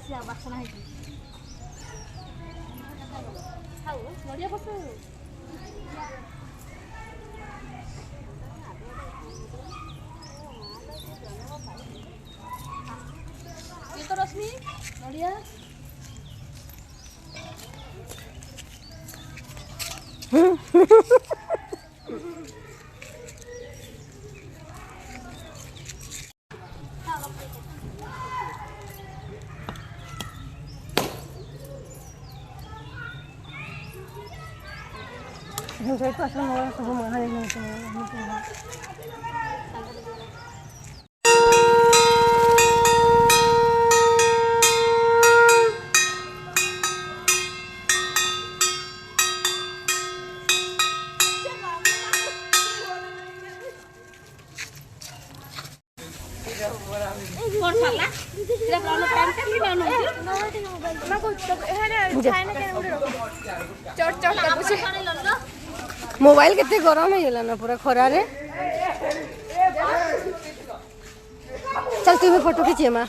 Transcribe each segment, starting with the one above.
ଆସିବା ବାସନା ହେଇକି ଖାଉ ନଡ଼ିଆ ପତ୍ର ତ ରଶ୍ମି ନଡ଼ିଆ itu asal mau semua mahal ini कौन साला तेरा ब्राउन पैंट का भी ब्राउन होती मैं कुछ खाने के चट चट पूछे मोबाइल कितने गरम है ना पूरा खरा रे चल तू भी फोटो खींचिए माँ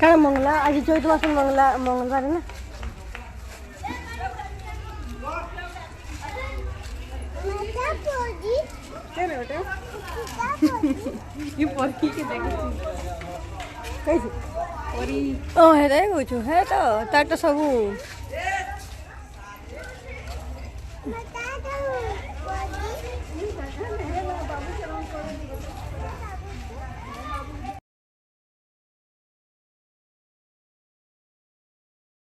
क्या मंगला आज चौथ मास मंगलवार है ना ये परी के देखी कैसे परी ओ है रे कुछ है तो तार तो सब